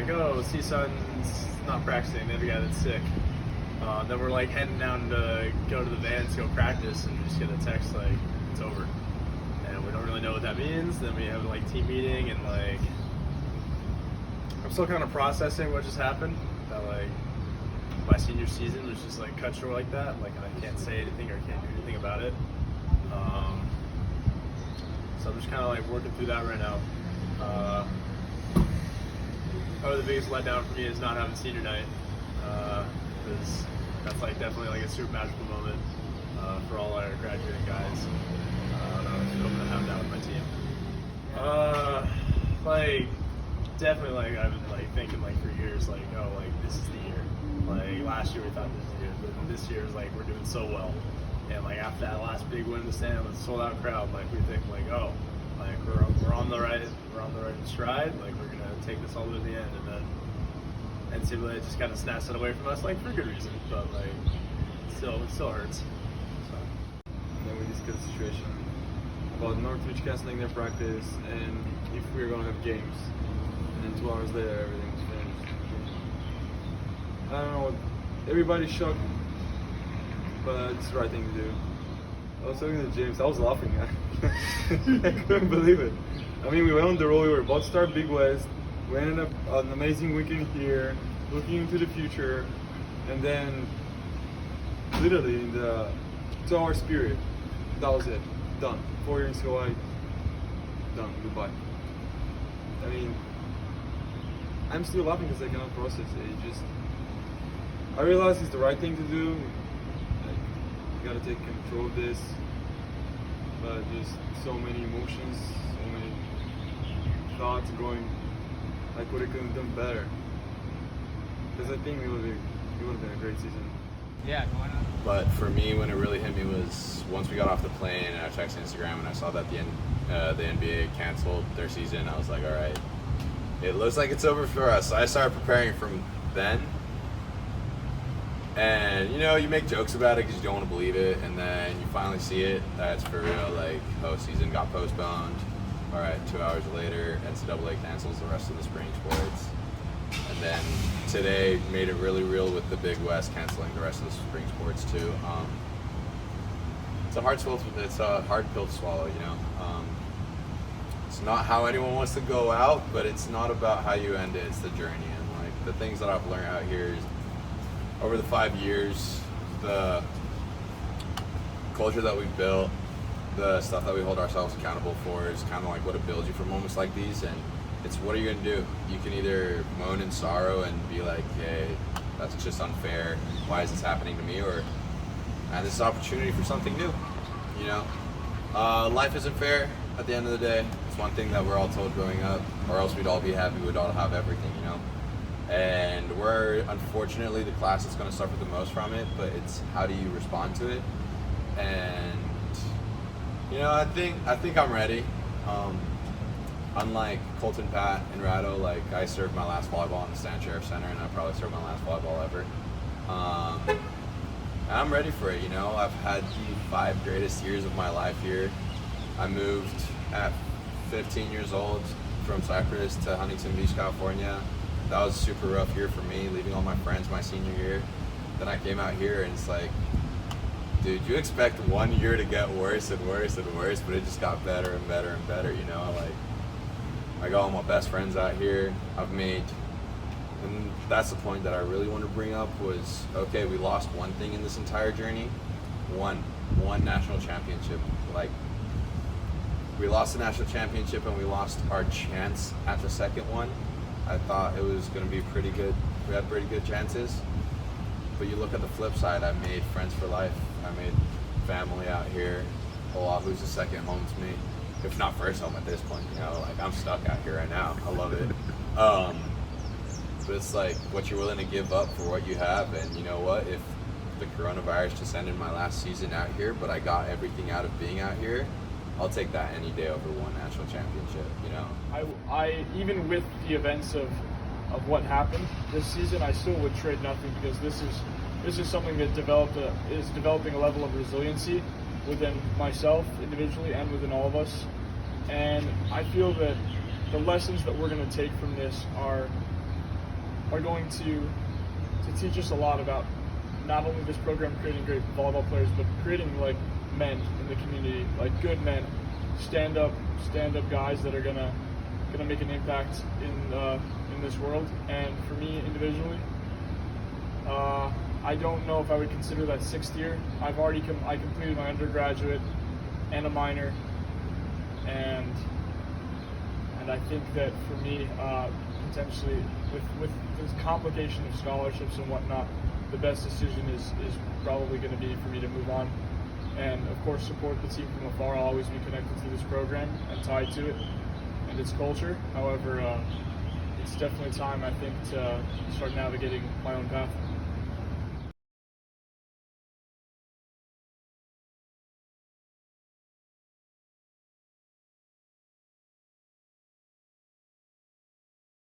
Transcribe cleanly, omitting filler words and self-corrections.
like, oh, C-Sun's not practicing. They have a guy that's sick. Then we're like heading down to go to the van to go practice, and we just get a text like it's over, and we don't really know what that means. Then we have like team meeting, and like I'm still kind of processing what just happened. That like my senior season was just like cut short like that. Like I can't say anything or can't do anything about it. So I'm just kind of like working through that right now. Probably the biggest letdown for me is not having senior night, because that's like definitely like a super magical moment for all our graduating guys. And I was hoping to have that with my team. Like definitely like I've been like thinking like for years like, oh, like this is the year. Like last year we thought this is the year, but this year is like we're doing so well. And like after that last big win in the stand with a sold out crowd, like we think like, oh, like we're on the right stride. Like we're gonna take this all the way to the end, and then NCAA just kind of snatched it away from us, like for good reason, but like it still hurts. So. And then we discussed the situation about Northridge canceling their practice, and if we were gonna have games. And then 2 hours later, everything was finished. I don't know. Everybody's shocked. But it's the right thing to do. I was talking to James, I was laughing. I couldn't believe it. I mean, we went on the road, we were about to start Big West. We ended up an amazing weekend here, looking into the future, and then literally in the 2 hours period, that was it. Done. 4 years ago, done. Goodbye. I mean, I'm still laughing because I cannot process it. I realize it's the right thing to do. You gotta take control of this, but just so many emotions, so many thoughts going, like what I could have done better. Because I think it would have been a great season. Yeah, why not? But for me, when it really hit me was once we got off the plane and I checked Instagram and I saw that the NBA canceled their season. I was like, all right, it looks like it's over for us. So I started preparing from then. And you know, you make jokes about it because you don't want to believe it, and then you finally see it. That's for real. Like, oh, season got postponed. All right, 2 hours later, NCAA cancels the rest of the spring sports. And then today made it really real with the Big West canceling the rest of the spring sports too. It's a hard pill to swallow, you know. It's not how anyone wants to go out, but it's not about how you end it. It's the journey, and like the things that I've learned out here is, over the 5 years, the culture that we've built, the stuff that we hold ourselves accountable for is kind of like what it builds you for moments like these. And it's, what are you gonna do? You can either moan in sorrow and be like, hey, that's just unfair. Why is this happening to me? Or, man, this is an opportunity for something new, you know? Life isn't fair at the end of the day. It's one thing that we're all told growing up, or else we'd all be happy, we'd all have everything, you know? And we're unfortunately the class that's going to suffer the most from it, but it's how do you respond to it? And you know, I think I'm ready. Unlike Colton, Pat, and Rado, like I served my last volleyball in the Stan Sheriff Center, and I probably served my last volleyball ever. And I'm ready for it. You know, I've had the 5 greatest years of my life here. I moved at 15 years old from Cypress to Huntington Beach, California. That was a super rough year for me, leaving all my friends my senior year. Then I came out here and it's like, dude, you expect 1 year to get worse and worse and worse, but it just got better and better and better, you know? Like, I got all my best friends out here. And that's the point that I really want to bring up was, okay, we lost one thing in this entire journey. One national championship. Like, we lost the national championship and we lost our chance at the second one. I thought it was going to be pretty good. We had pretty good chances. But you look at the flip side, I made friends for life. I made family out here. Oahu's a second home to me. If not first home at this point, you know, like I'm stuck out here right now. I love it. But it's like what you're willing to give up for what you have. And you know what? If the coronavirus just ended my last season out here, but I got everything out of being out here, I'll take that any day over one national championship, you know? I even with the events of what happened this season, I still would trade nothing, because this is something that is developing a level of resiliency within myself individually and within all of us. And I feel that the lessons that we're going to take from this are are going to teach us a lot about not only this program creating great volleyball players, but creating like men in the community, like good men, stand up guys that are gonna make an impact in this world. And for me individually, I don't know if I would consider that 6th year. I completed my undergraduate and a minor, and I think that for me, potentially with this complication of scholarships and whatnot, the best decision is probably going to be for me to move on, and of course support the team from afar. I'll always be connected to this program and tied to it and its culture. However, it's definitely time, I think, to start navigating my own path.